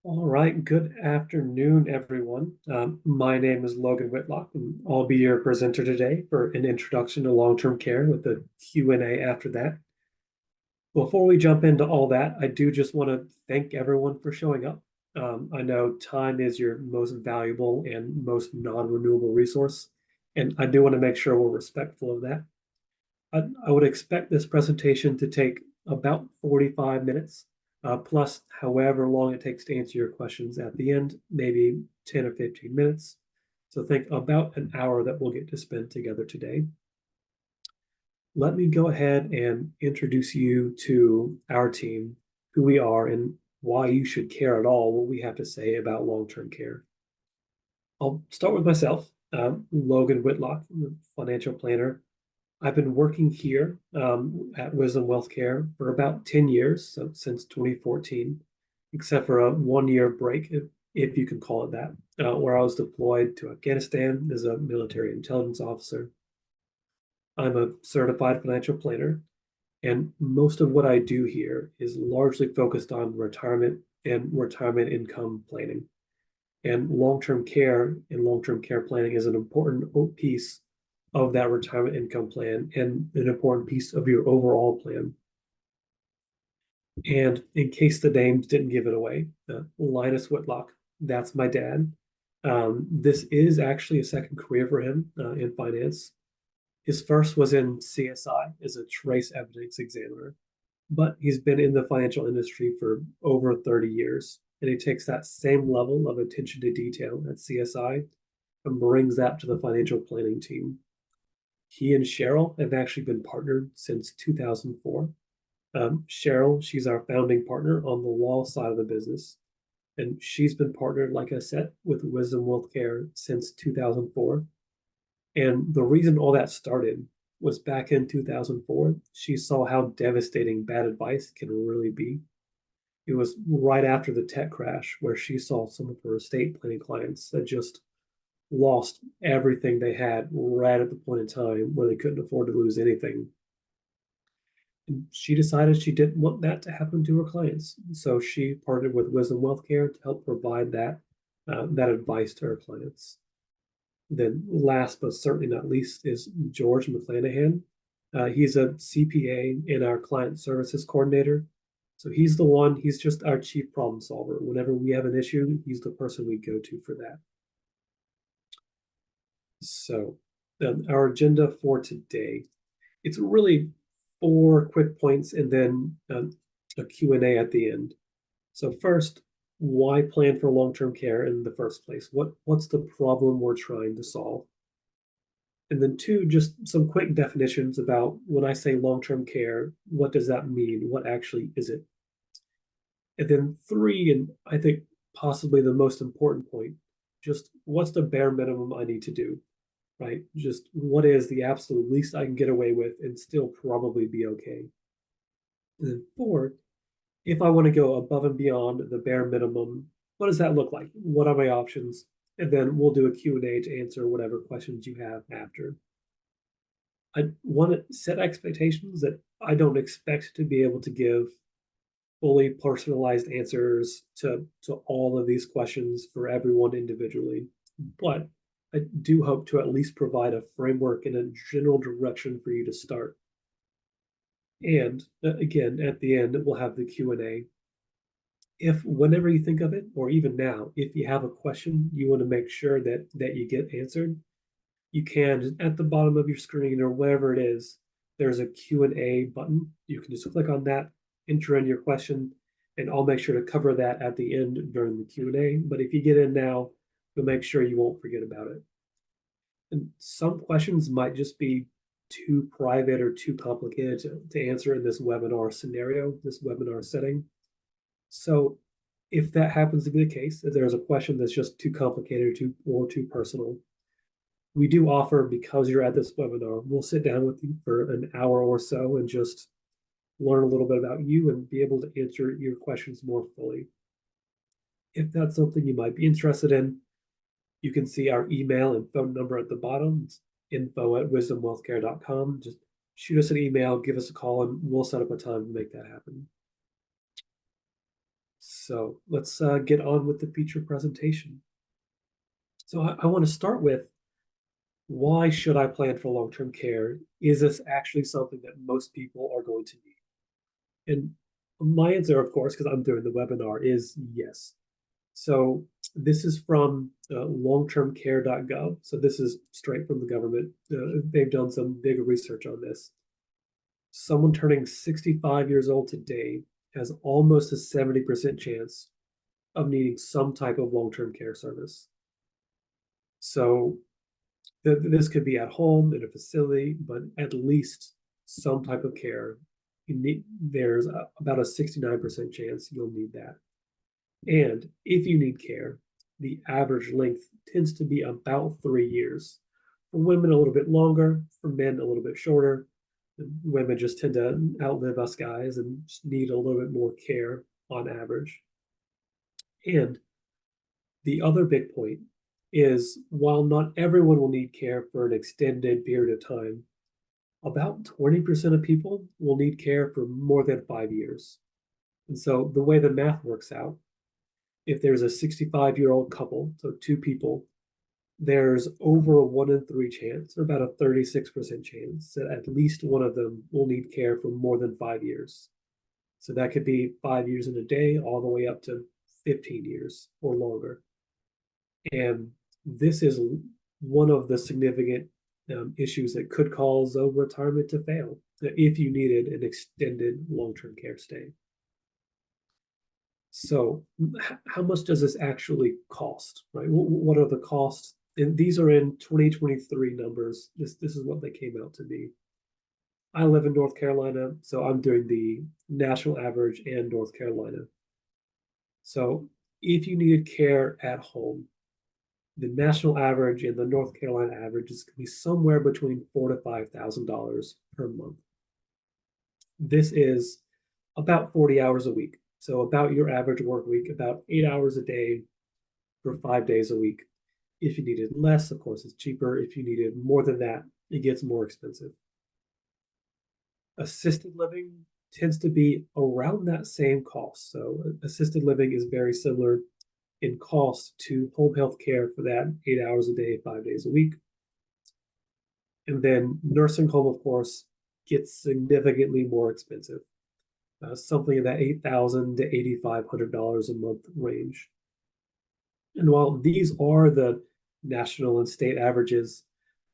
All right, good afternoon, everyone. My name is Logan Whitlock, and I'll be your presenter today for an introduction to long-term care with a Q&A after that. Before we jump into all that, I do just want to thank everyone for showing up. I know time is your most valuable and most non-renewable resource, and I do want to make sure we're respectful of that. I would expect this presentation to take about 45 minutes, plus however long it takes to answer your questions at the end, maybe 10 or 15 minutes. So think about an hour that we'll get to spend together today. Let me go ahead and introduce you to our team, who we are, and why you should care at all what we have to say about long-term care. I'll start with myself, Logan Whitlock, I'm a financial planner. I've been working here at Wisdom Wealth Care for about 10 years, so since 2014, except for a 1 year break, if you can call it that, where I was deployed to Afghanistan as a military intelligence officer. I'm a certified financial planner, and most of what I do here is largely focused on retirement and retirement income planning. And long-term care and long-term care planning is an important piece of that retirement income plan and an important piece of your overall plan. And in case the names didn't give it away, Linus Whitlock, that's my dad. This is actually a second career for him in finance. His first was in CSI as a trace evidence examiner, but he's been in the financial industry for over 30 years. And he takes that same level of attention to detail at CSI and brings that to the financial planning team. He and Cheryl have actually been partnered since 2004. Cheryl, she's our founding partner on the law side of the business. And she's been partnered, like I said, with Wisdom Wealth Care since 2004. And the reason all that started was back in 2004, she saw how devastating bad advice can really be. It was right after the tech crash where she saw some of her estate planning clients that just lost everything they had right at the point in time where they couldn't afford to lose anything. And she decided she didn't want that to happen to her clients. So she partnered with Wisdom Wealth Care to help provide that advice to her clients. Then last but certainly not least is George McClanahan. He's a CPA and our client services coordinator. So he's just our chief problem solver. Whenever we have an issue, he's the person we go to for that. So our agenda for today, it's really 4 quick points and then a Q&A at the end. So first, why plan for long-term care in the first place? What's the problem we're trying to solve? And then two, just some quick definitions about when I say long-term care, what does that mean? What actually is it? And then three, and I think possibly the most important point, just what's the bare minimum I need to do, right? Just what is the absolute least I can get away with and still probably be okay? And then four, if I want to go above and beyond the bare minimum, what does that look like? What are my options? And then we'll do a Q&A to answer whatever questions you have after. I want to set expectations that I don't expect to be able to give fully personalized answers to all of these questions for everyone individually. But I do hope to at least provide a framework and a general direction for you to start. And again, at the end, we'll have the Q&A. If whenever you think of it, or even now, if you have a question you want to make sure that you get answered, you can at the bottom of your screen or wherever it is, there's a Q&A button. You can just click on that, enter in your question, and I'll make sure to cover that at the end during the Q&A. But if you get in now, you'll make sure you won't forget about it. And some questions might just be too private or too complicated to answer in this webinar scenario, this webinar setting. So if that happens to be the case, if there's a question that's just too complicated or too personal, we do offer, because you're at this webinar, we'll sit down with you for an hour or so and just learn a little bit about you and be able to answer your questions more fully. If that's something you might be interested in, you can see our email and phone number at the bottom. It's info@wisdomwealthcare.com. Just shoot us an email, give us a call, and we'll set up a time to make that happen. So let's get on with the feature presentation. So I want to start with, why should I plan for long-term care? Is this actually something that most people are going to need? And my answer, of course, because I'm doing the webinar, is yes. So this is from longtermcare.gov. So this is straight from the government. They've done some big research on this. Someone turning 65 years old today has almost a 70% chance of needing some type of long-term care service. So this could be at home, in a facility, but at least some type of care. There's about a 69% chance you'll need that. And if you need care, the average length tends to be about 3 years. For women, a little bit longer. For men, a little bit shorter. Women just tend to outlive us guys and just need a little bit more care on average. And the other big point is, while not everyone will need care for an extended period of time, about 20% of people will need care for more than 5 years. And so the way the math works out, if there's a 65-year-old couple, so two people, there's over a 1 in 3 chance, or about a 36% chance, that at least one of them will need care for more than 5 years. So that could be 5 years in a day, all the way up to 15 years or longer. And this is one of the significant issues that could cause retirement to fail if you needed an extended long-term care stay. So how much does this actually cost, right? What are the costs? And these are in 2023 numbers. This is what they came out to be. I live in North Carolina, so I'm doing the national average and North Carolina. So if you needed care at home, the national average and the North Carolina average is going to be somewhere between $4,000 to $5,000 per month. This is about 40 hours a week. So about your average work week, about 8 hours a day for 5 days a week. If you needed less, of course, it's cheaper. If you needed more than that, it gets more expensive. Assisted living tends to be around that same cost. So assisted living is very similar in cost to home health care for that 8 hours a day, 5 days a week. And then nursing home, of course, gets significantly more expensive, something in that $8,000 to $8,500 a month range. And while these are the national and state averages,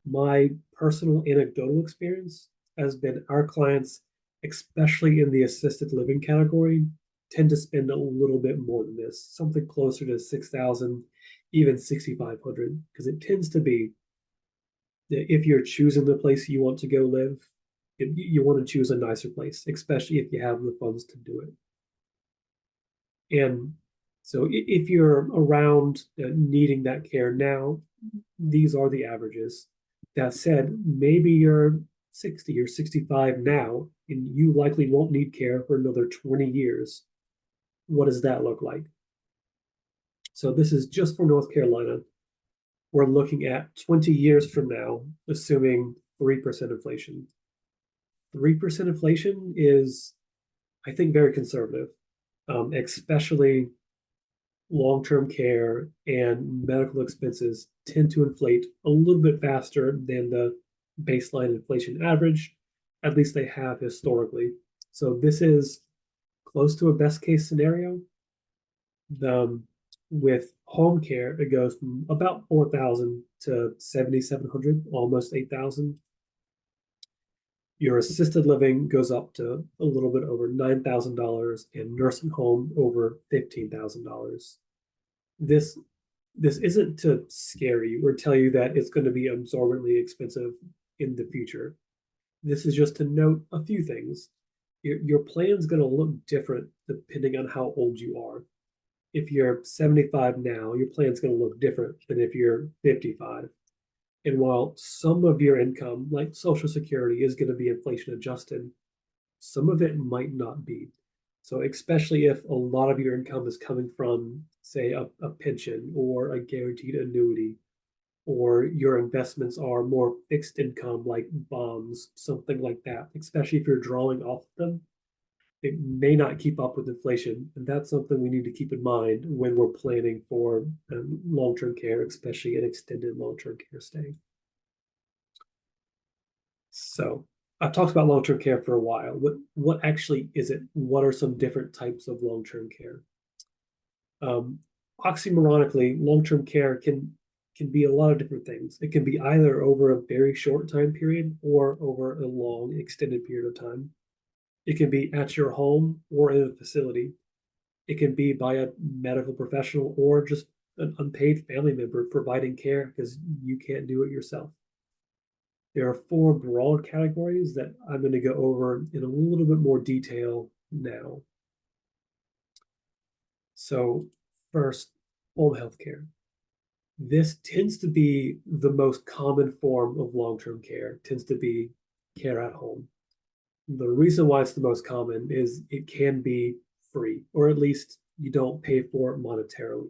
my personal anecdotal experience has been our clients, especially in the assisted living category, tend to spend a little bit more than this, something closer to 6,000, even 6,500, because it tends to be that if you're choosing the place you want to go live, you want to choose a nicer place, especially if you have the funds to do it. And so if you're around needing that care now, these are the averages. That said, maybe you're 60 or 65 now, and you likely won't need care for another 20 years. What does that look like? So this is just for North Carolina. We're looking at 20 years from now, assuming 3% inflation. 3% inflation is, I think, very conservative, especially long-term care and medical expenses tend to inflate a little bit faster than the baseline inflation average. At least they have historically. So this is close to a best case scenario. With home care, it goes from about 4,000 to 7,700, almost 8,000. Your assisted living goes up to a little bit over $9,000, and nursing home over $15,000. This isn't to scare you or tell you that it's going to be absorbently expensive in the future. This is just to note a few things. Your plan is going to look different depending on how old you are. If you're 75 now, your plan is going to look different than if you're 55. And while some of your income, like Social Security, is going to be inflation adjusted, some of it might not be. So especially if a lot of your income is coming from, say, a pension or a guaranteed annuity, or your investments are more fixed income like bonds, something like that, especially if you're drawing off them, It may not keep up with inflation, and that's something we need to keep in mind when we're planning for long-term care, especially an extended long-term care stay. So I've talked about long-term care for a while. What actually is it? What are some different types of long-term care? Um, Oxymoronically, long-term care can be a lot of different things. It can be either over a very short time period or over a long, extended period of time. It can be at your home or in a facility. It can be by a medical professional or just an unpaid family member providing care because you can't do it yourself. There are four broad categories that I'm going to go over in a little bit more detail now. So, first, home health care. This tends to be the most common form of long-term care, tends to be care at home. The reason why it's the most common is it can be free, or at least you don't pay for it monetarily.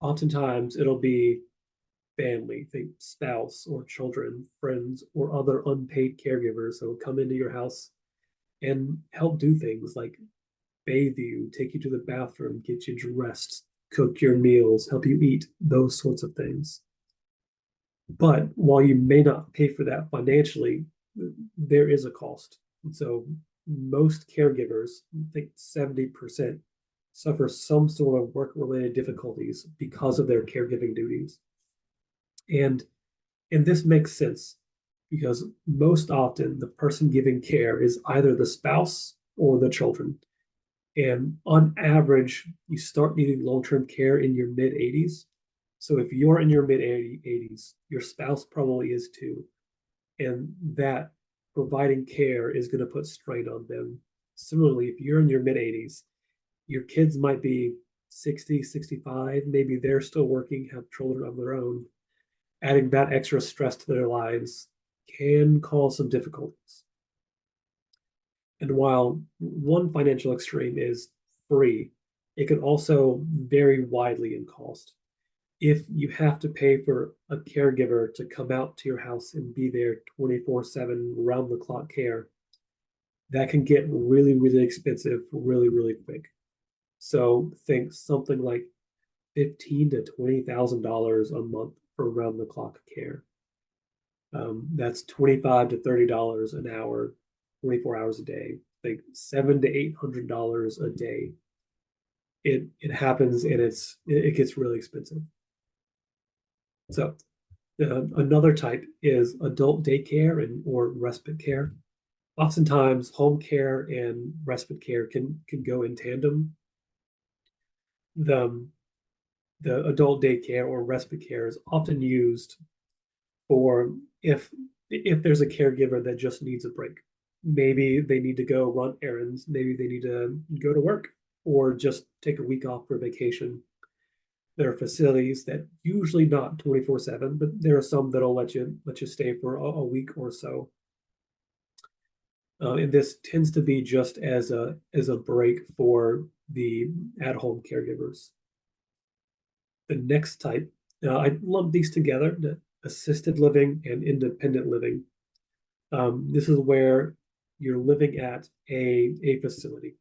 Oftentimes, it'll be family, think spouse or children, friends, or other unpaid caregivers who will come into your house and help do things like bathe you, take you to the bathroom, get you dressed, cook your meals, help you eat, those sorts of things. But while you may not pay for that financially, there is a cost. And so most caregivers, I think 70%, suffer some sort of work-related difficulties because of their caregiving duties. And and this makes sense because most often the person giving care is either the spouse or the children. And on average, you start needing long-term care in your mid 80s. So if you're in your mid 80s, your spouse probably is too. And that providing care is going to put strain on them. Similarly, if you're in your mid 80s, your kids might be 60, 65, maybe they're still working, have children of their own. Adding that extra stress to their lives can cause some difficulties. And while one financial extreme is free, it can also vary widely in cost. If you have to pay for a caregiver to come out to your house and be there 24/7, round the clock care, that can get really, really expensive really, really quick. So think something like $15,000 to $20,000 a month for round the clock care. That's $25 to $30 an hour, 24 hours a day. Like $700 to $800 a day. It happens and it gets really expensive. So another type is adult daycare and or respite care. Oftentimes, home care and respite care can go in tandem. The the adult daycare or respite care is often used for if there's a caregiver that just needs a break. Maybe they need to go run errands, maybe they need to go to work or just take a week off for vacation. There are facilities that usually not 24/7, but there are some that'll let you stay for a week or so. And this tends to be just as a break for the at-home caregivers. The next type, I lump these together, the assisted living and independent living. This is where you're living at a facility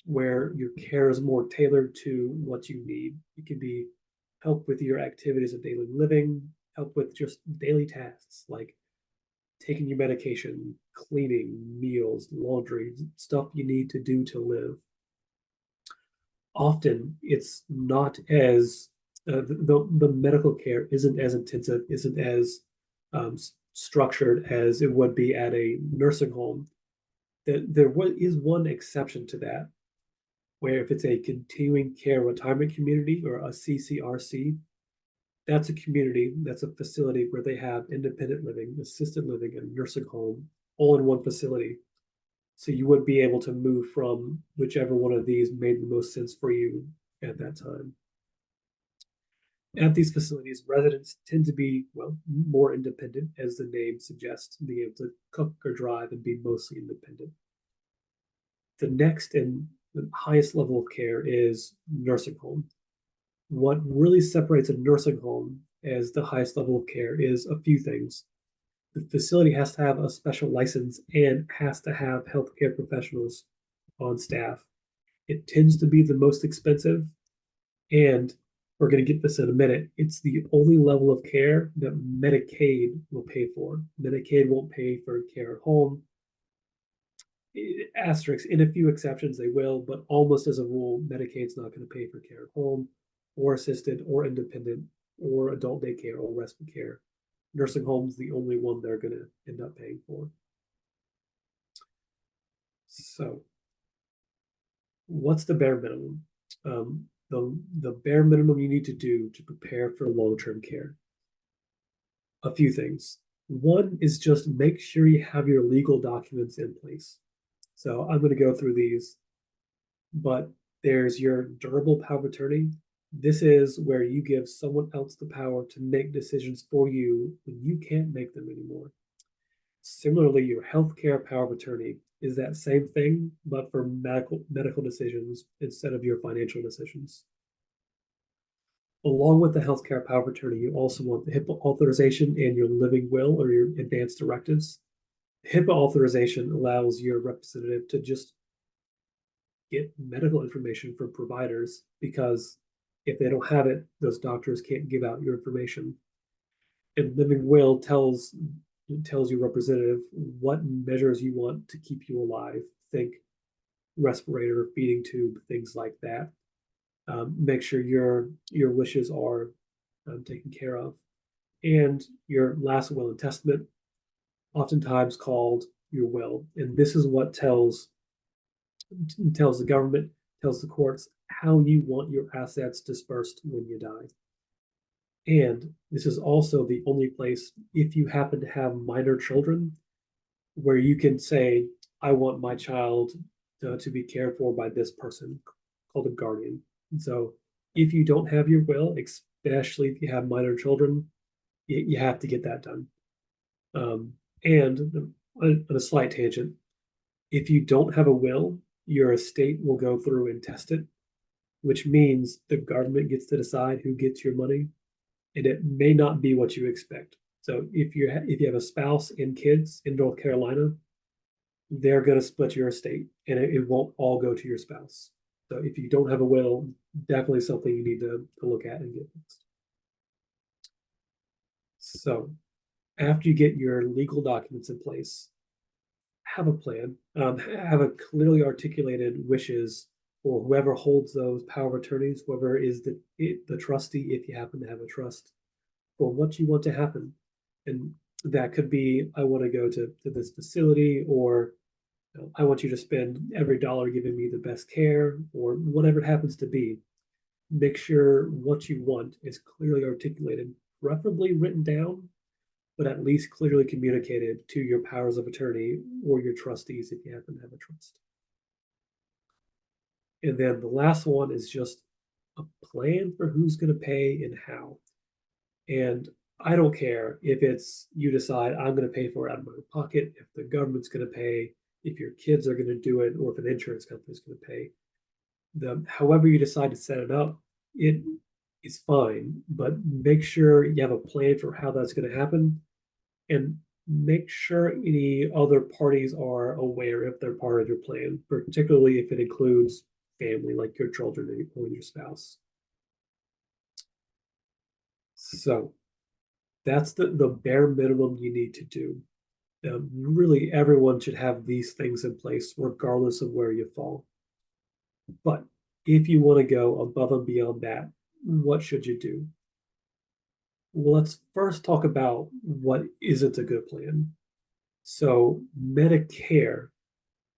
where your care is more tailored to what you need. It can be help with your activities of daily living, help with just daily tasks like taking your medication, cleaning, meals, laundry, stuff you need to do to live. Often it's not as the medical care isn't as intensive, isn't as structured as it would be at a nursing home. There is one exception to that, where if it's a continuing care retirement community or a CCRC, that's a community, that's a facility where they have independent living, assisted living, and nursing home all in one facility. So you would be able to move from whichever one of these made the most sense for you at that time. At these facilities, residents tend to be, well, more independent, as the name suggests, being able to cook or drive and be mostly independent. The next and the highest level of care is nursing home. What really separates a nursing home as the highest level of care is a few things. The facility has to have a special license and has to have healthcare professionals on staff. It tends to be the most expensive, and we're going to get this in a minute. It's the only level of care that Medicaid will pay for. Medicaid won't pay for care at home. Asterisks, in a few exceptions, they will, but almost as a rule, Medicaid's not going to pay for care at home or assisted or independent or adult daycare or respite care. Nursing home's the only one they're going to end up paying for. So, what's the bare minimum? The bare minimum you need to do to prepare for long-term care. A few things. One is just make sure you have your legal documents in place. So I'm going to go through these, but there's your durable power of attorney. This is where you give someone else the power to make decisions for you when you can't make them anymore. Similarly, your healthcare power of attorney is that same thing, but for medical decisions instead of your financial decisions. Along with the healthcare power of attorney, you also want the HIPAA authorization and your living will or your advance directives. HIPAA authorization allows your representative to just get medical information from providers, because if they don't have it, those doctors can't give out your information. And living will tells your representative what measures you want to keep you alive. Think respirator, feeding tube, things like that. Make sure your wishes are taken care of. And your last will and testament, oftentimes called your will. And this is what tells the government, tells the courts how you want your assets dispersed when you die. And this is also the only place, if you happen to have minor children, where you can say, I want my child to be cared for by this person, called a guardian. And so if you don't have your will, especially if you have minor children, you have to get that done. And on a slight tangent, if you don't have a will, your estate will go through and test it, which means the government gets to decide who gets your money, and it may not be what you expect. So if you have a spouse and kids in North Carolina, they're going to split your estate, and it won't all go to your spouse. So if you don't have a will, definitely something you need to look at and get fixed. So after you get your legal documents in place, have a plan, have a clearly articulated wishes for whoever holds those power of attorneys, whoever is the trustee, if you happen to have a trust, for what you want to happen. And that could be, I want to go to this facility, or I want you to spend every dollar giving me the best care, or whatever it happens to be. Make sure what you want is clearly articulated, preferably written down, but at least clearly communicated to your powers of attorney or your trustees if you happen to have a trust. And then the last one is just a plan for who's going to pay and how. And I don't care if it's you decide I'm going to pay for it out of my pocket, if the government's going to pay, if your kids are going to do it, or if an insurance company is going to pay. However you decide to set it up, it is fine, but make sure you have a plan for how that's going to happen, and make sure any other parties are aware if they're part of your plan, particularly if it includes family like your children or your spouse. So that's the bare minimum you need to do. Really, everyone should have these things in place regardless of where you fall. But if you want to go above and beyond that, what should you do? Well, let's first talk about what isn't a good plan. So Medicare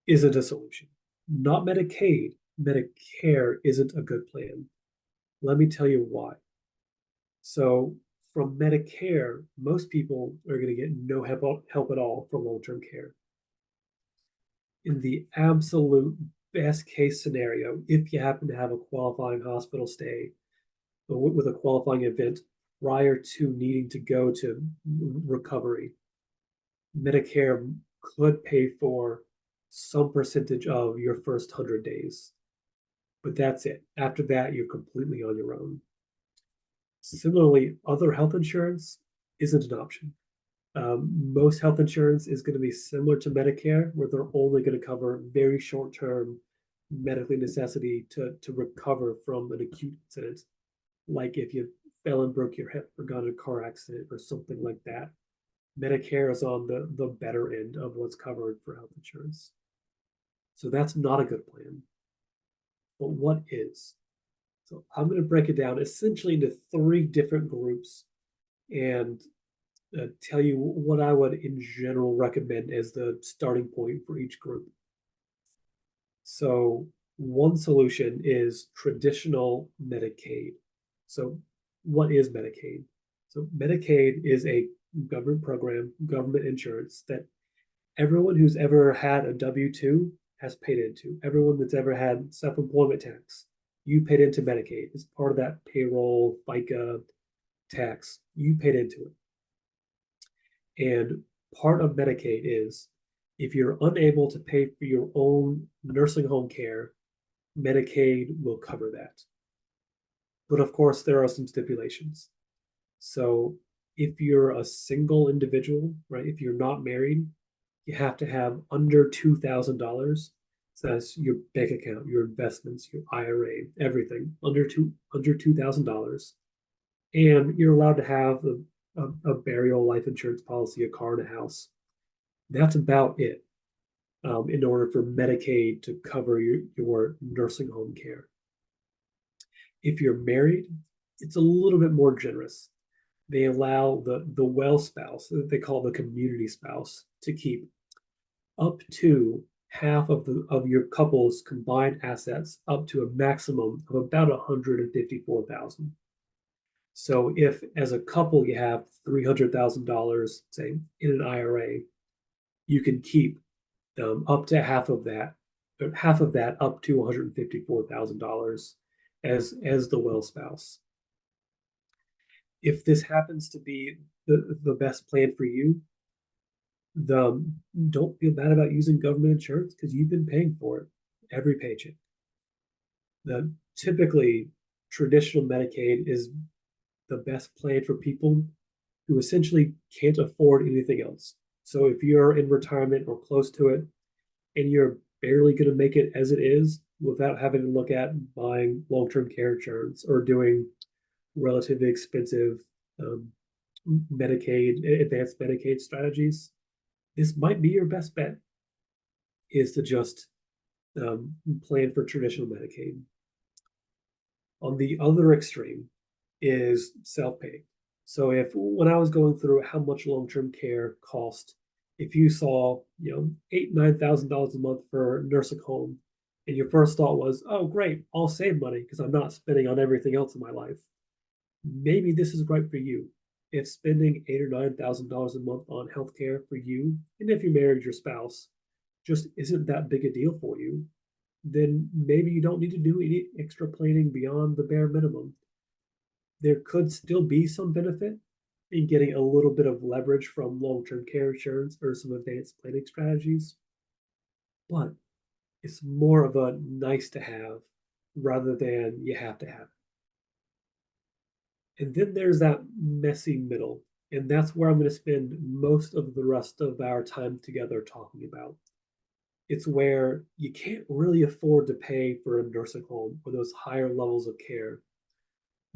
isn't a solution. Not Medicaid. Medicare isn't a good plan. Let me tell you why. So from Medicare, most people are going to get no help at all for long-term care. In the absolute best case scenario, if you happen to have a qualifying hospital stay with a qualifying event prior to needing to go to recovery, Medicare could pay for some percentage of your first 100 days. But that's it. After that, you're completely on your own. Similarly, other health insurance isn't an option. Most health insurance is going to be similar to Medicare, where they're only going to cover very short-term medically necessity to recover from an acute incident, like if you fell and broke your hip or got in a car accident or something like that. Medicare is on the better end of what's covered for health insurance. So that's not a good plan. But what is? So I'm going to break it down essentially into three different groups and tell you what I would in general recommend as the starting point for each group. So one solution is traditional Medicaid. So what is Medicaid? So Medicaid is a government program, government insurance that everyone who's ever had a W-2 has paid into. Everyone that's ever had self-employment tax, you paid into Medicaid. It's part of that payroll, FICA tax. You paid into it. And part of Medicaid is if you're unable to pay for your own nursing home care, Medicaid will cover that. But of course, there are some stipulations. So if you're a single individual, right, if you're not married, you have to have under $2,000. So that's your bank account, your investments, your IRA, everything under $2,000. And you're allowed to have a burial life insurance policy, a car and a house. That's about it in order for Medicaid to cover your nursing home care. If you're married, it's a little bit more generous. They allow the well spouse, they call it the community spouse, to keep up to half of your couple's combined assets up to a maximum of about 154,000. So if as a couple you have $300,000, say in an IRA, you can keep up to half of that up to $154,000 as the well spouse. If this happens to be the best plan for you, don't feel bad about using government insurance because you've been paying for it every paycheck. Typically, traditional Medicaid is the best plan for people who essentially can't afford anything else. So if you're in retirement or close to it and you're barely going to make it as it is without having to look at buying long-term care insurance or doing relatively expensive advanced Medicaid strategies, this might be your best bet is to just plan for traditional Medicaid. On the other extreme is self-pay. So if when I was going through how much long-term care cost, if you saw, $8,000-9,000 a month for a nursing home, and your first thought was, oh great, I'll save money because I'm not spending on everything else in my life. Maybe this is right for you. If spending $8,000 or $9,000 a month on healthcare for you, and if you married your spouse, just isn't that big a deal for you, then maybe you don't need to do any extra planning beyond the bare minimum. There could still be some benefit in getting a little bit of leverage from long-term care insurance or some advanced planning strategies, but it's more of a nice to have rather than you have to have. And then there's that messy middle, and that's where I'm going to spend most of the rest of our time together talking about. It's where you can't really afford to pay for a nursing home or those higher levels of care,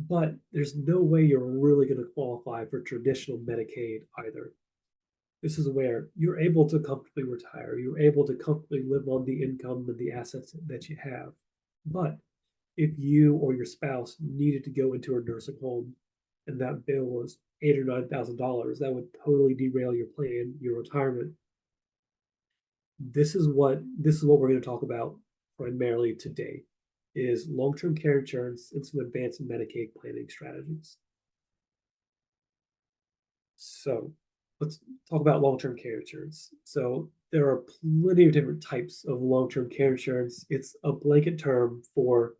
but there's no way you're really going to qualify for traditional Medicaid either. This is where you're able to comfortably retire, you're able to comfortably live on the income and the assets that you have. But if you or your spouse needed to go into a nursing home and that bill was $8,000 or $9,000, that would totally derail your plan, your retirement. This is what we're going to talk about primarily today is long-term care insurance and some advanced Medicaid planning strategies. So let's talk about long-term care insurance. So there are plenty of different types of long-term care insurance. It's a blanket term for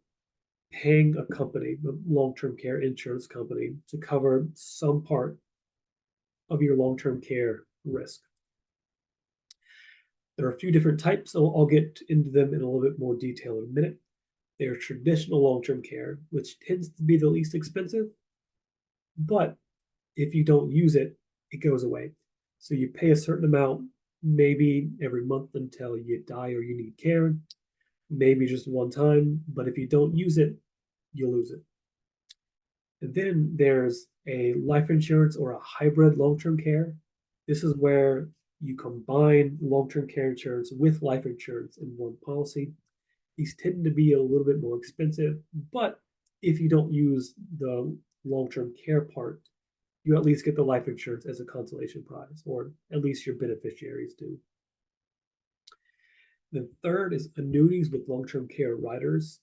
paying a company, a long-term care insurance company, to cover some part of your long-term care risk. There are a few different types. I'll get into them in a little bit more detail in a minute. There's traditional long-term care, which tends to be the least expensive, but if you don't use it, it goes away. So you pay a certain amount, maybe every month until you die or you need care. maybe just one time, but if you don't use it, you lose it. And then there's a life insurance or a hybrid long-term care. This is where you combine long-term care insurance with life insurance in one policy. These tend to be a little bit more expensive, but if you don't use the long-term care part, you at least get the life insurance as a consolation prize, or at least your beneficiaries do. The third is annuities with long-term care riders.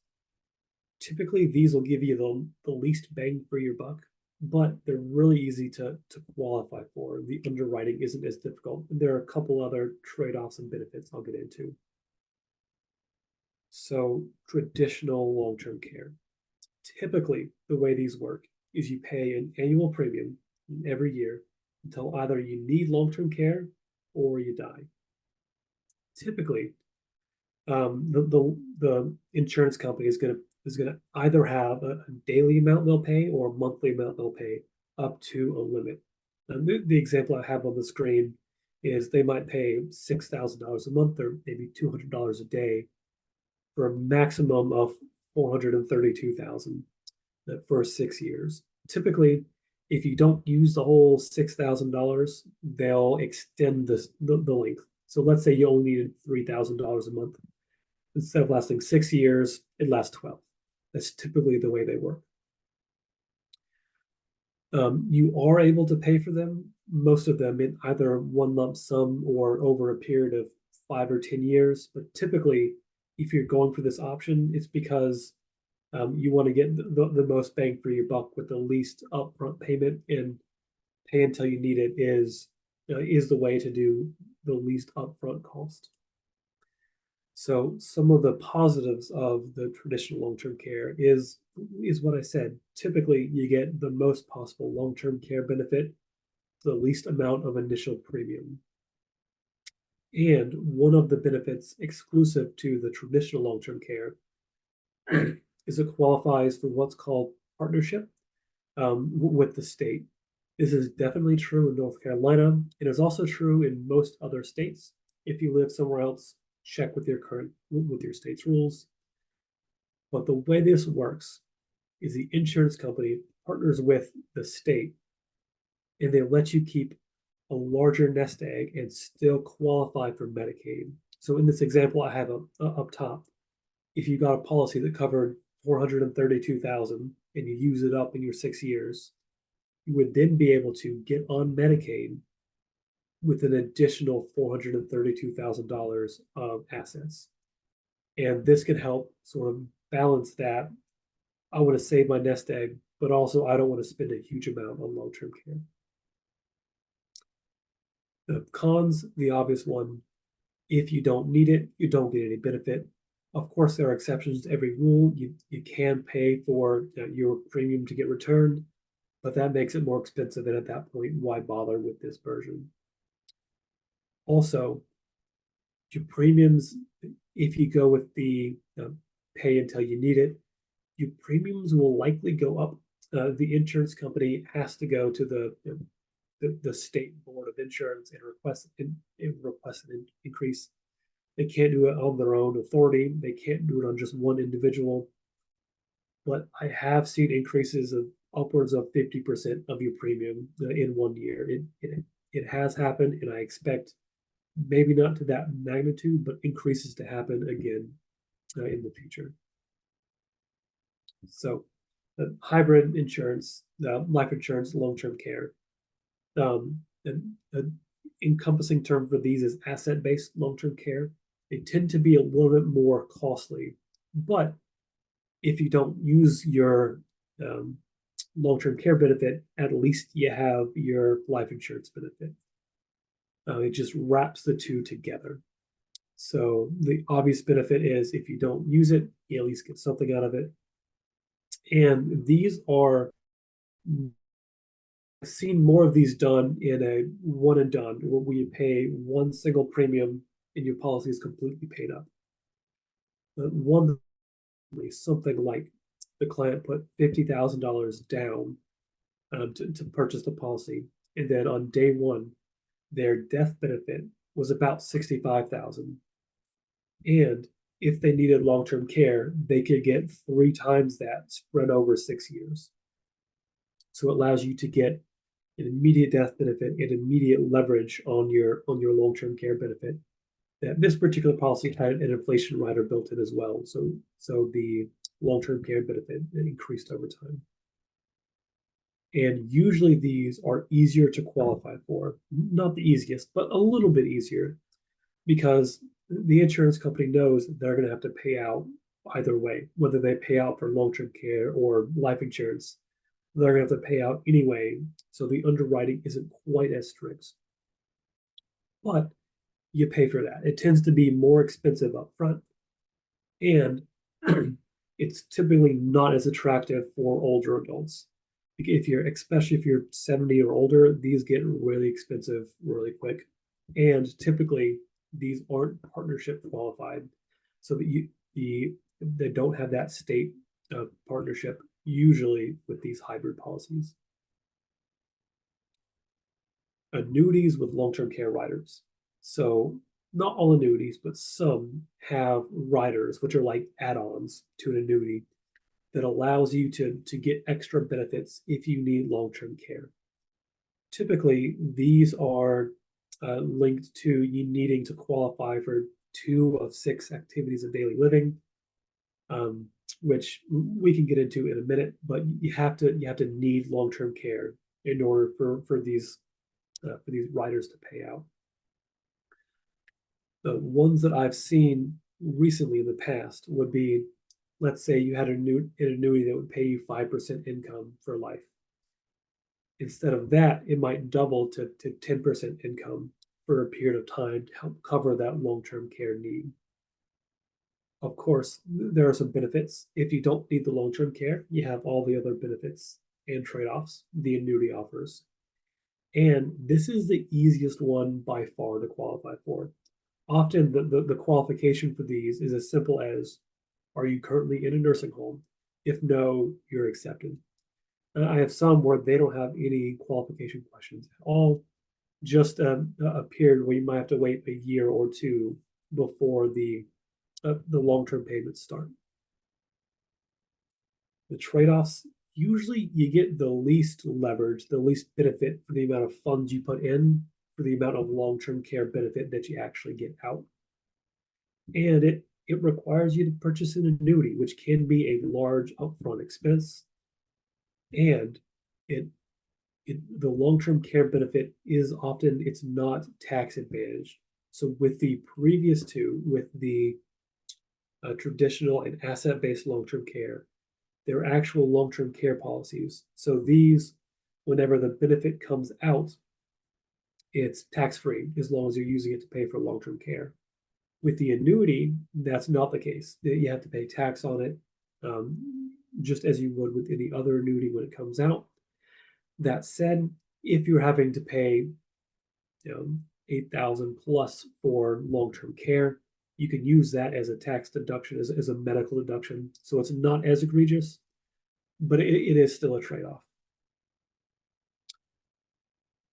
Typically, these will give you the least bang for your buck, but they're really easy to qualify for. The underwriting isn't as difficult. And there are a couple other trade-offs and benefits I'll get into. So traditional long-term care. Typically, the way these work is you pay an annual premium every year until either you need long-term care or you die. Typically, the insurance company is going to either have a daily amount they'll pay or a monthly amount they'll pay up to a limit. And the example I have on the screen is they might pay $6,000 a month or maybe $200 a day for a maximum of $432,000 for 6 years. Typically, if you don't use the whole $6,000, they'll extend the length. So let's say you only needed $3,000 a month. Instead of lasting 6 years, it lasts 12. That's typically the way they work. You are able to pay for them, most of them in either one lump sum or over a period of 5 or 10 years. But typically, if you're going for this option, it's because you want to get the most bang for your buck with the least upfront payment, and pay until you need it is the way to do the least upfront cost. So some of the positives of the traditional long-term care is what I said. Typically, you get the most possible long-term care benefit, the least amount of initial premium. And one of the benefits exclusive to the traditional long-term care is it qualifies for what's called partnership with the state. This is definitely true in North Carolina. It is also true in most other states. If you live somewhere else, check with your state's rules. But the way this works is the insurance company partners with the state, and they let you keep a larger nest egg and still qualify for Medicaid. So in this example I have up top, if you got a policy that covered 432,000 and you use it up in your 6 years, you would then be able to get on Medicaid with an additional $432,000 of assets. And this can help sort of balance that. I want to save my nest egg, but also I don't want to spend a huge amount on long-term care. The cons, the obvious one, if you don't need it, you don't get any benefit. Of course, there are exceptions to every rule. You can pay for your premium to get returned, but that makes it more expensive. And at that point, why bother with this version? Also, your premiums, if you go with the pay until you need it, your premiums will likely go up. The insurance company has to go to the state board of insurance and request an increase. They can't do it on their own authority. They can't do it on just one individual. But I have seen increases of upwards of 50% of your premium in 1 year. It has happened, and I expect maybe not to that magnitude, but increases to happen again in the future. So, hybrid insurance, life insurance, long-term care. An encompassing term for these is asset-based long-term care. They tend to be a little bit more costly, but if you don't use your long-term care benefit, at least you have your life insurance benefit. It just wraps the two together. So the obvious benefit is if you don't use it, you at least get something out of it. And these are, I've seen more of these done in a one and done, where you pay one single premium and your policy is completely paid up. One, something like the client put $50,000 down to purchase the policy, and then on day one, their death benefit was about $65,000, and if they needed long-term care, they could get 3 times that spread over 6 years. So it allows you to get an immediate death benefit and immediate leverage on your long-term care benefit. That this particular policy had an inflation rider built in as well. So the long-term care benefit increased over time. And usually these are easier to qualify for. Not the easiest, but a little bit easier, because the insurance company knows they're going to have to pay out either way, whether they pay out for long-term care or life insurance. They're going to have to pay out anyway, so the underwriting isn't quite as strict. But you pay for that. It tends to be more expensive up front, and it's typically not as attractive for older adults. Especially if you're 70 or older, these get really expensive really quick. And typically these aren't partnership qualified, so that they don't have that state partnership usually with these hybrid policies. Annuities with long-term care riders. So not all annuities, but some have riders, which are like add-ons to an annuity that allows you to get extra benefits if you need long-term care. Typically, these are linked to you needing to qualify for 2 of 6 activities of daily living, which we can get into in a minute. But you have to need long-term care in order for these riders to pay out. The ones that I've seen recently in the past would be, let's say you had an annuity that would pay you 5% income for life. Instead of that, it might double to 10% income for a period of time to help cover that long-term care need. Of course, there are some benefits. If you don't need the long-term care, you have all the other benefits and trade-offs the annuity offers. And this is the easiest one by far to qualify for. Often the qualification for these is as simple as, are you currently in a nursing home? If no, you're accepted. I have some where they don't have any qualification questions at all, just a period where you might have to wait a year or two before the long-term payments start. The trade-offs, usually you get the least leverage, the least benefit for the amount of funds you put in, for the amount of long-term care benefit that you actually get out. And it requires you to purchase an annuity, which can be a large upfront expense. And the long-term care benefit is often, it's not tax advantaged. So with the previous two, with the traditional and asset-based long-term care, they're actual long-term care policies. So these, whenever the benefit comes out, it's tax-free as long as you're using it to pay for long-term care. With the annuity, that's not the case. You have to pay tax on it, just as you would with any other annuity when it comes out. That said, if you're having to pay, $8,000 plus for long-term care, you can use that as a tax deduction, as a medical deduction. So it's not as egregious, but it is still a trade-off.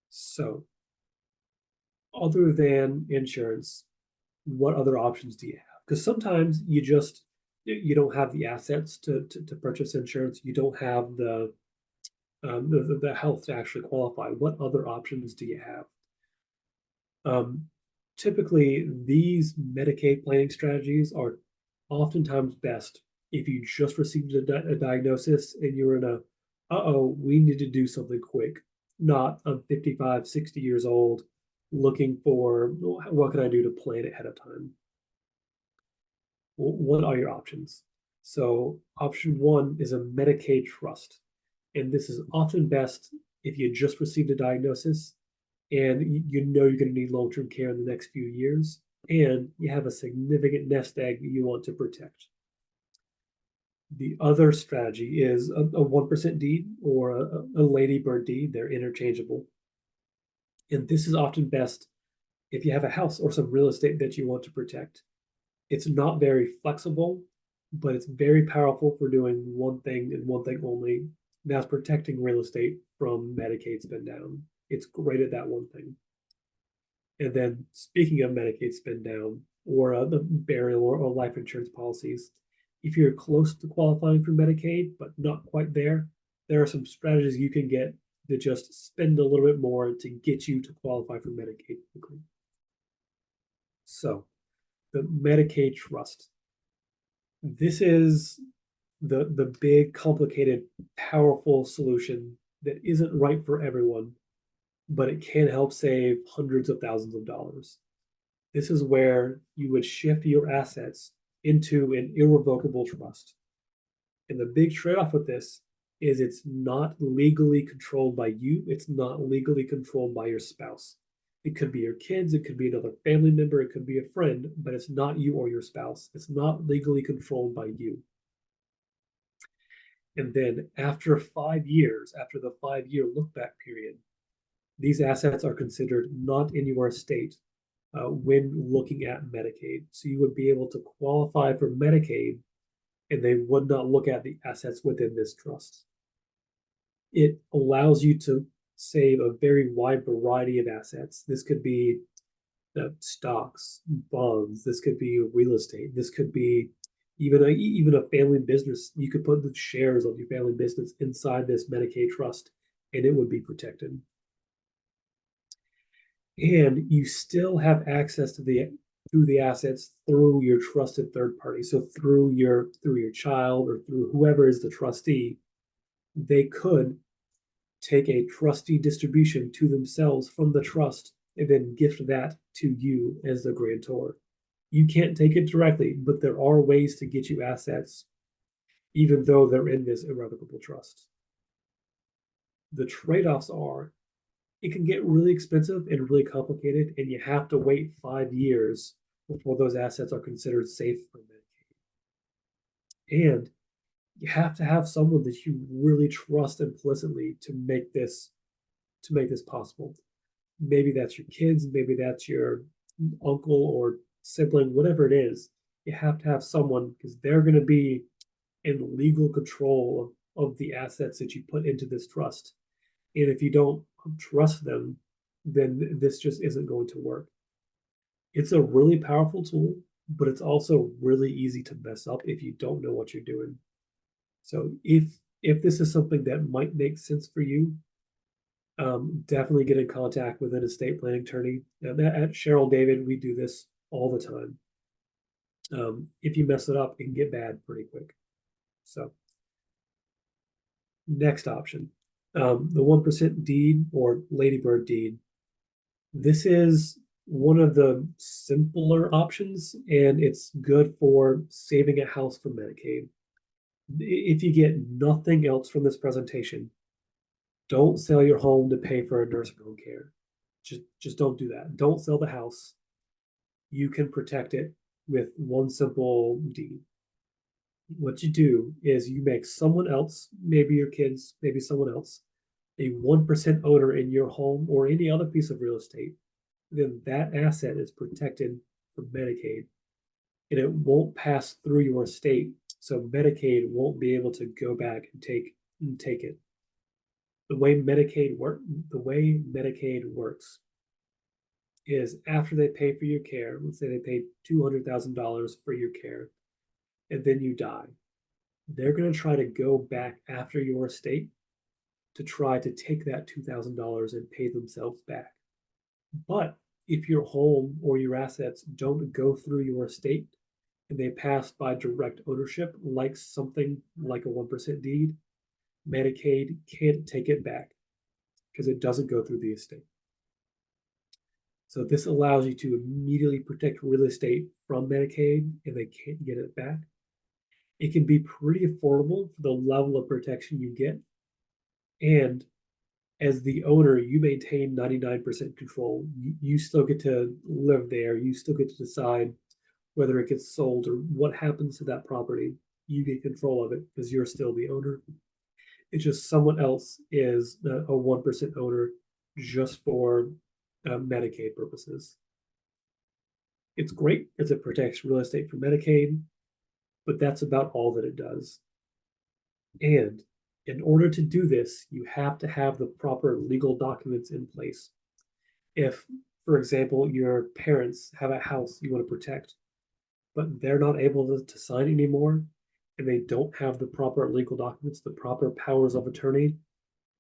So other than insurance, what other options do you have? Because sometimes you don't have the assets to purchase insurance. You don't have the health to actually qualify. What other options do you have? Typically, these Medicaid planning strategies are oftentimes best if you just received a diagnosis and you're in we need to do something quick. Not I'm 55, 60 years old, looking for what can I do to plan ahead of time. What are your options? So option one is a Medicaid trust. And this is often best if you just received a diagnosis and you know you're going to need long-term care in the next few years, and you have a significant nest egg that you want to protect. The other strategy is a 1% deed or a ladybird deed. They're interchangeable. And this is often best if you have a house or some real estate that you want to protect. It's not very flexible, but it's very powerful for doing one thing and one thing only. And that's protecting real estate from Medicaid spend down. It's great at that one thing. And then speaking of Medicaid spend down, or the burial or life insurance policies. If you're close to qualifying for Medicaid, but not quite there are some strategies you can get to just spend a little bit more to get you to qualify for Medicaid quickly. So, the Medicaid trust. This is the big, complicated, powerful solution that isn't right for everyone, but it can help save hundreds of thousands of dollars. This is where you would shift your assets into an irrevocable trust. And the big trade-off with this is it's not legally controlled by you, it's not legally controlled by your spouse. It could be your kids, it could be another family member, it could be a friend, but it's not you or your spouse. It's not legally controlled by you. And then after 5 years, after the 5 year look back period, these assets are considered not in your estate when looking at Medicaid. So you would be able to qualify for Medicaid and they would not look at the assets within this trust. It allows you to save a very wide variety of assets. This could be stocks, bonds, this could be real estate, this could be even a family business. You could put the shares of your family business inside this Medicaid trust and it would be protected. And you still have access to the assets through your trusted third party. So through your child or through whoever is the trustee, they could take a trustee distribution to themselves from the trust and then gift that to you as the grantor. You can't take it directly, but there are ways to get you assets, even though they're in this irrevocable trust. The trade-offs are it can get really expensive and really complicated, and you have to wait 5 years before those assets are considered safe for Medicaid. And you have to have someone that you really trust implicitly to make this possible. Maybe that's your kids, maybe that's your uncle or sibling, whatever it is. You have to have someone because they're going to be in legal control of the assets that you put into this trust. And if you don't trust them, then this just isn't going to work. It's a really powerful tool, but it's also really easy to mess up if you don't know what you're doing. So if this is something that might make sense for you, definitely get in contact with an estate planning attorney. At Cheryl David, we do this all the time. If you mess it up, it can get bad pretty quick. So next option, the 1% deed or ladybird deed. This is one of the simpler options, and it's good for saving a house for Medicaid. If you get nothing else from this presentation, don't sell your home to pay for a nursing home care. Just don't do that. Don't sell the house. You can protect it with one simple deed. What you do is you make someone else, maybe your kids, maybe someone else, a 1% owner in your home or any other piece of real estate. Then that asset is protected from Medicaid and it won't pass through your estate. So Medicaid won't be able to go back and take it. The way Medicaid works is after they pay for your care, let's say they paid $200,000 for your care, and then you die, they're going to try to go back after your estate to try to take that $2,000 and pay themselves back. But if your home or your assets don't go through your estate and they pass by direct ownership, like something like a 1% deed, Medicaid can't take it back because it doesn't go through the estate. So this allows you to immediately protect real estate from Medicaid and they can't get it back. It can be pretty affordable for the level of protection you get. And as the owner, you maintain 99% control. You still get to live there. You still get to decide whether it gets sold or what happens to that property. You get control of it because you're still the owner. It's just someone else is a 1% owner just for Medicaid purposes. It's great as it protects real estate for Medicaid, but that's about all that it does. And in order to do this, you have to have the proper legal documents in place. If For example, your parents have a house you want to protect, but they're not able to sign anymore, and they don't have the proper legal documents, the proper powers of attorney.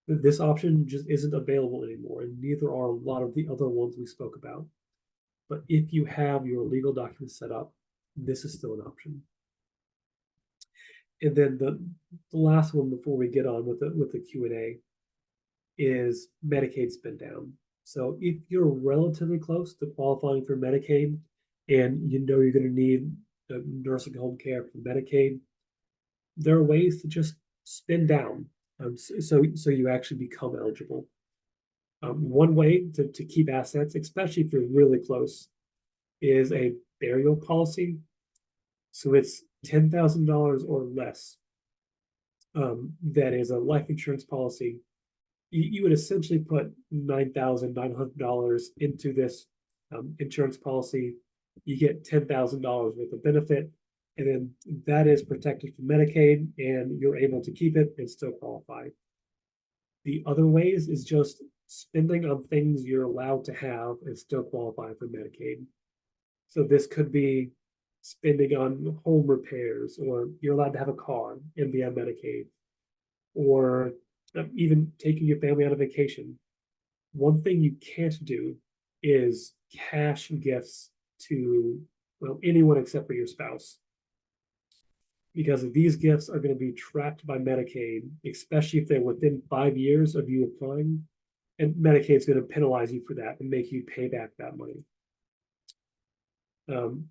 This option just isn't available anymore, and neither are a lot of the other ones we spoke about. But if you have your legal documents set up, this is still an option. And then the last one before we get on with the Q&A is Medicaid spend down. So if you're relatively close to qualifying for Medicaid and you know you're going to need nursing home care for Medicaid, there are ways to just spend down, so you actually become eligible. One way to keep assets, especially if you're really close, is a burial policy. So it's $10,000 or less. That is a life insurance policy. You would essentially put $9,900 into this insurance policy. You get $10,000 worth of benefit, and then that is protected from Medicaid, and you're able to keep it and still qualify. The other ways is just spending on things you're allowed to have and still qualify for Medicaid. So this could be spending on home repairs, or you're allowed to have a car and be on Medicaid, or even taking your family on a vacation. One thing you can't do is cash gifts to, well, anyone except for your spouse, because these gifts are going to be tracked by Medicaid, especially if they're within 5 years of you applying, and Medicaid's going to penalize you for that and make you pay back that money.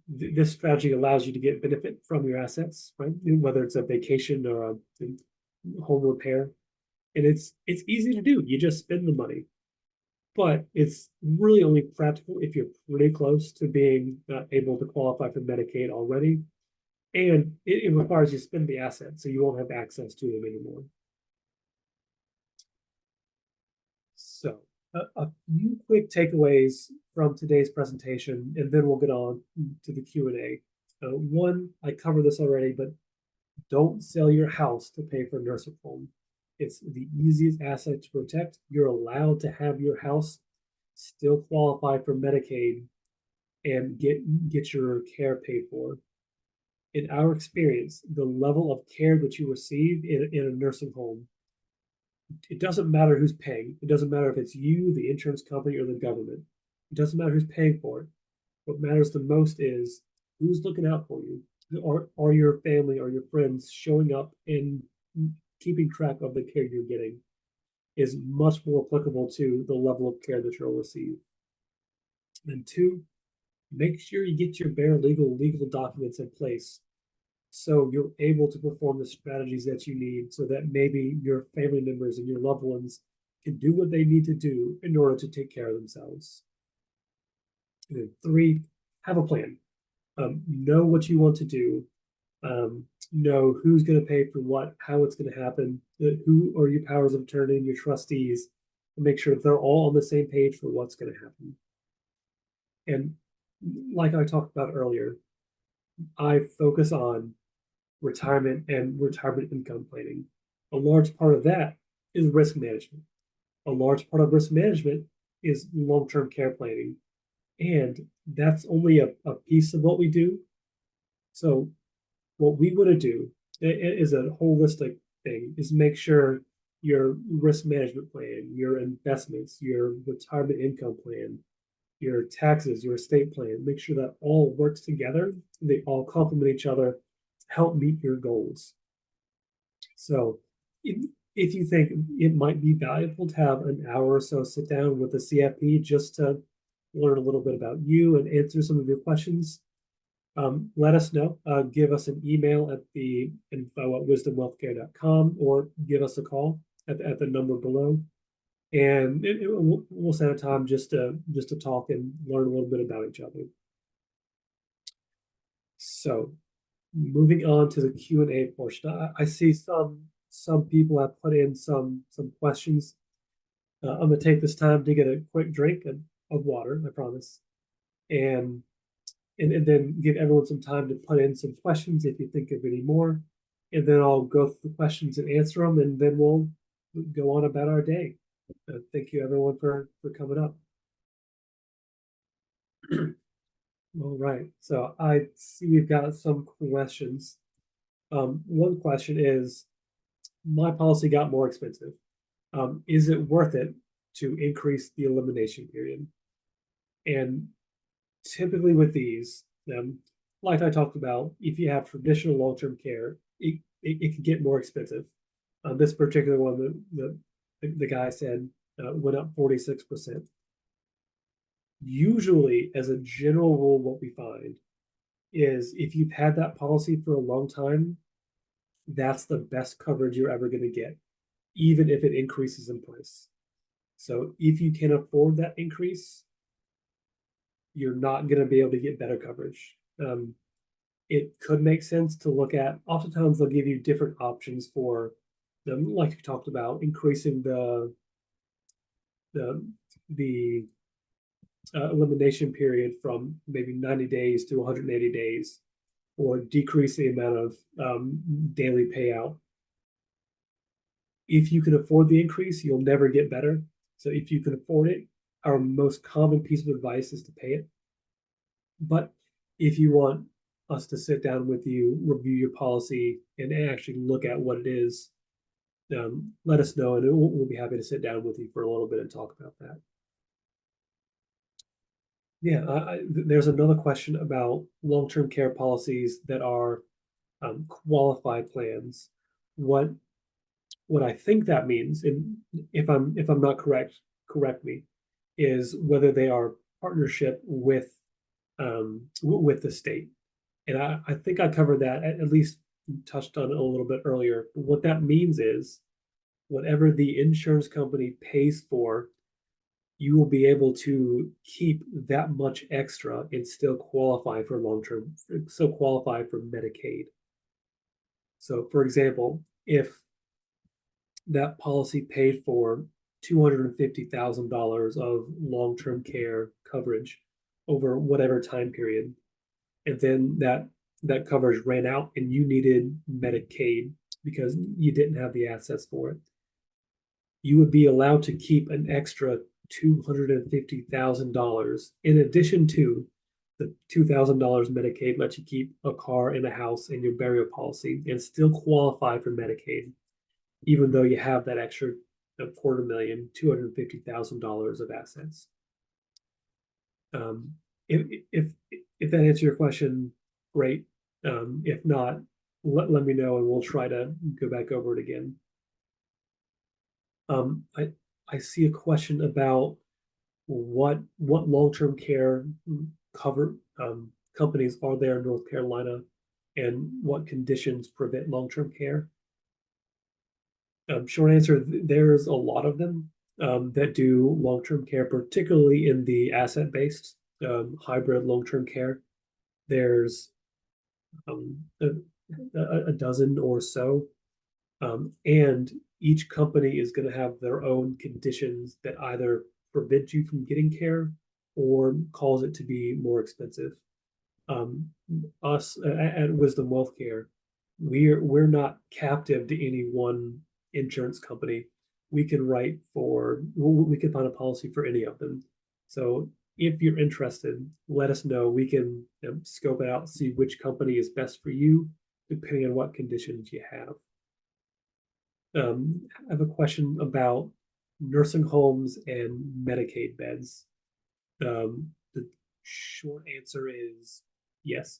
This strategy allows you to get benefit from your assets, right? Whether it's a vacation or a home repair, and it's easy to do. You just spend the money, but it's really only practical if you're pretty close to being able to qualify for Medicaid already, and it requires you to spend the assets, so you won't have access to them anymore. So a few quick takeaways from today's presentation, and then we'll get on to the Q&A. One, I covered this already, but don't sell your house to pay for a nursing home. It's the easiest asset to protect. You're allowed to have your house still qualify for Medicaid and get your care paid for. In our experience, the level of care that you receive in a nursing home, it doesn't matter who's paying. It doesn't matter if it's you, the insurance company, or the government. It doesn't matter who's paying for it. What matters the most is who's looking out for you. Are your family or your friends showing up and keeping track of the care you're getting is much more applicable to the level of care that you'll receive. And two, make sure you get your bare legal documents in place so you're able to perform the strategies that you need so that maybe your family members and your loved ones can do what they need to do in order to take care of themselves. And then three, have a plan. Know what you want to do. Know who's going to pay for what, how it's going to happen, who are your powers of attorney and your trustees, and make sure that they're all on the same page for what's going to happen. And like I talked about earlier, I focus on retirement and retirement income planning. A large part of that is risk management. A large part of risk management is long-term care planning. And that's only a piece of what we do. So what we want to do is a holistic thing, is make sure your risk management plan, your investments, your retirement income plan, your taxes, your estate plan, make sure that all works together. They all complement each other to help meet your goals. So if you think it might be valuable to have an hour or so sit down with the CFP just to learn a little bit about you and answer some of your questions, let us know. Give us an email at the info@wisdomwealthcare.com or give us a call at the number below. And we'll set a time just to talk and learn a little bit about each other. So moving on to the Q&A portion, I see some people have put in some questions. I'm going to take this time to get a quick drink of water, I promise, and then give everyone some time to put in some questions if you think of any more, and then I'll go through the questions and answer them, and then we'll go on about our day. Thank you everyone for coming up. All right, so I see we've got some questions. One question is, my policy got more expensive. Is it worth it to increase the elimination period? And typically with these, like I talked about, if you have traditional long-term care, it can get more expensive. This particular one, the guy said went up 46%. Usually, as a general rule, what we find is if you've had that policy for a long time, that's the best coverage you're ever going to get, even if it increases in price. So if you can afford that increase, you're not going to be able to get better coverage. It could make sense to look at, oftentimes they'll give you different options for them, like you talked about, increasing the the elimination period from maybe 90 days to 180 days, or decrease the amount of daily payout. If you can afford the increase, you'll never get better. So if you can afford it, our most common piece of advice is to pay it. But if you want us to sit down with you, review your policy, and actually look at what it is, let us know, and we'll be happy to sit down with you for a little bit and talk about that. Yeah, there's another question about long-term care policies that are qualified plans. What what I think that means, and if I'm not correct, correct me, is whether they are partnership with the state. And I think I covered that, at least touched on it a little bit earlier. What that means is whatever the insurance company pays for, you will be able to keep that much extra and still qualify for long-term, still qualify for Medicaid. So for example, if that policy paid for $250,000 of long-term care coverage over whatever time period, and then that coverage ran out and you needed Medicaid because you didn't have the assets for it, you would be allowed to keep an extra $250,000 in addition to the $2,000 Medicaid lets you keep a car and a house and your burial policy and still qualify for Medicaid, even though you have that extra $250,000 of assets. If that answers your question, great. If not, let me know and we'll try to go back over it again. I see a question about what long-term care cover companies are there in North Carolina and what conditions prevent long-term care. Short answer, there's a lot of them that do long-term care, particularly in the asset-based hybrid long-term care. There's a dozen or so, and each company is going to have their own conditions that either prevent you from getting care or cause it to be more expensive. Us at Wisdom Wealth Care, we're not captive to any one insurance company. We can find a policy for any of them. So if you're interested, let us know. We can scope it out, see which company is best for you, depending on what conditions you have. I have a question about nursing homes and Medicaid beds. The short answer is yes.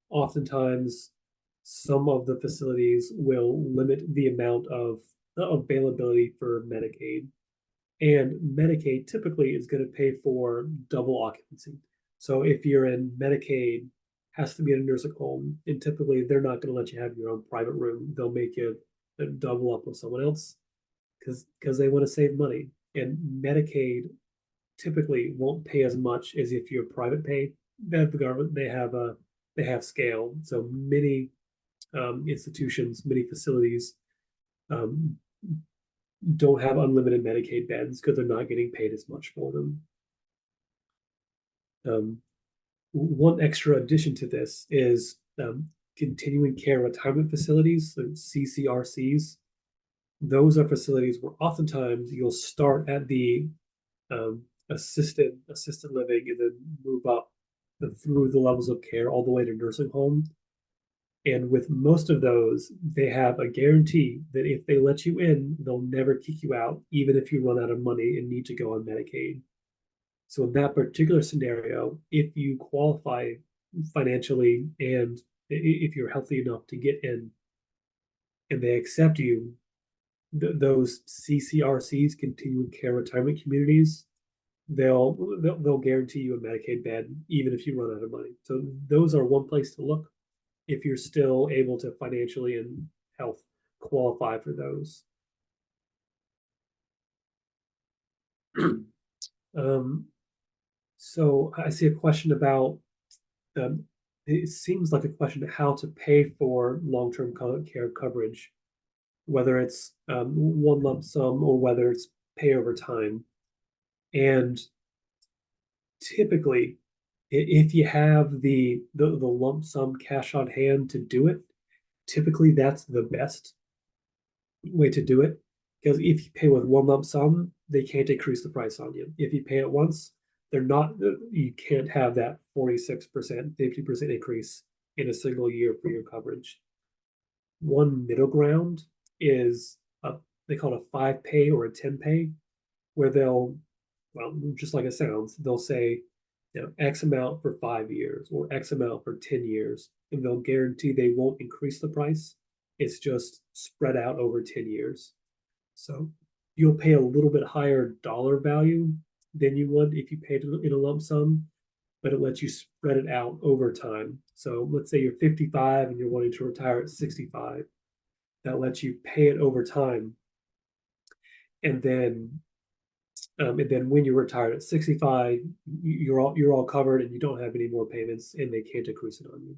Oftentimes, some of the facilities will limit the amount of availability for Medicaid. And Medicaid typically is going to pay for double occupancy. So if you're in Medicaid, has to be in a nursing home, and typically they're not going to let you have your own private room. They'll make you double up with someone else because they want to save money. And Medicaid typically won't pay as much as if you're private pay. The government they have scale. So many institutions, many facilities um, don't have unlimited Medicaid beds because they're not getting paid as much for them. One extra addition to this is continuing care retirement facilities, so CCRCs. Those are facilities where oftentimes you'll start at the assisted living and then move up through the levels of care all the way to nursing home. And with most of those, they have a guarantee that if they let you in, they'll never kick you out, even if you run out of money and need to go on Medicaid. So in that particular scenario, if you qualify financially and if you're healthy enough to get in and they accept you, those CCRCs, continuing care retirement communities, they'll guarantee you a Medicaid bed even if you run out of money. So those are one place to look if you're still able to financially and health qualify for those. um, so I see a question about it seems like a question of how to pay for long-term care coverage, whether it's one lump sum or whether it's pay over time. And typically, if you have the lump sum cash on hand to do it, typically that's the best way to do it. Because if you pay with one lump sum, they can't increase the price on you. If you pay it once, they're not, you can't have that 46%, 50% increase in a single year for your coverage. One middle ground is they call it a 5 pay or a 10 pay, where they'll, well, just like it sounds, they'll say, X amount for 5 years or X amount for 10 years, and they'll guarantee they won't increase the price. It's just spread out over 10 years. So you'll pay a little bit higher dollar value than you would if you paid in a lump sum, but it lets you spread it out over time. So let's say you're 55 and you're wanting to retire at 65. That lets you pay it over time. And then when you're retired at 65, you're all covered and you don't have any more payments and they can't decrease it on you.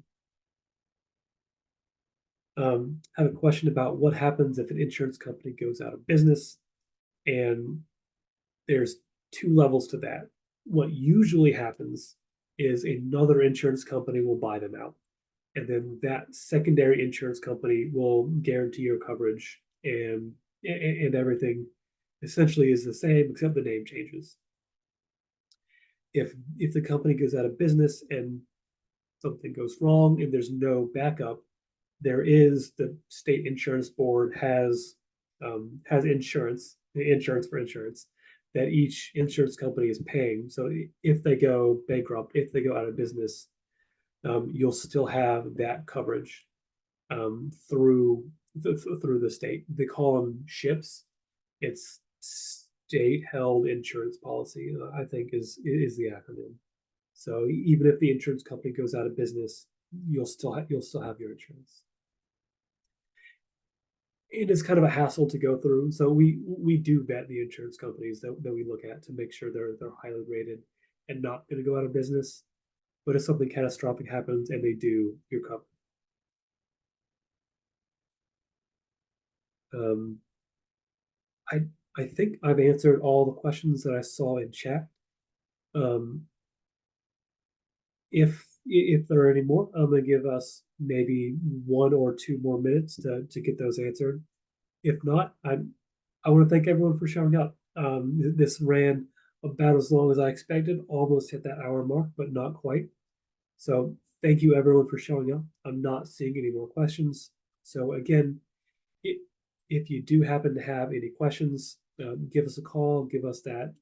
I have a question about what happens if an insurance company goes out of business, and there's two levels to that. What usually happens is another insurance company will buy them out, and then that secondary insurance company will guarantee your coverage, and everything essentially is the same except the name changes. If the company goes out of business and something goes wrong and there's no backup, there is the state insurance board has insurance for insurance that each insurance company is paying. So if they go bankrupt, if they go out of business, you'll still have that coverage through the state. They call them SHIPs. It's state held insurance policy, I think is the acronym. So even if the insurance company goes out of business, you'll still have your insurance. It is kind of a hassle to go through. So we do vet the insurance companies that we look at to make sure they're highly rated and not going to go out of business. But if something catastrophic happens and they do, you're covered. I think I've answered all the questions that I saw in chat. If there are any more, I'm going to give us maybe 1 or 2 more minutes to get those answered. If not, I want to thank everyone for showing up. This ran about as long as I expected, almost hit that hour mark, but not quite. So thank you everyone for showing up. I'm not seeing any more questions. So again, if you do happen to have any questions, give us a call, give us that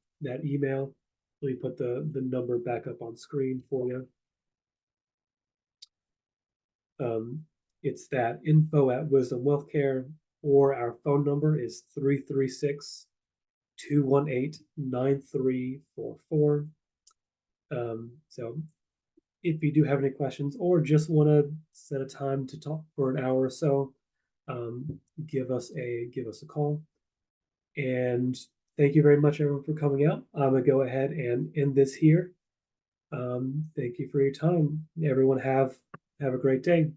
email. Let me put the number back up on screen for you. It's that info@Wisdom Wealth Care, or our phone number is 336-218-9344. So if you do have any questions or just want to set a time to talk for an hour or so, give us a call. And thank you very much, everyone, for coming out. I'm gonna go ahead and end this here. Thank you for your time. Everyone have a great day.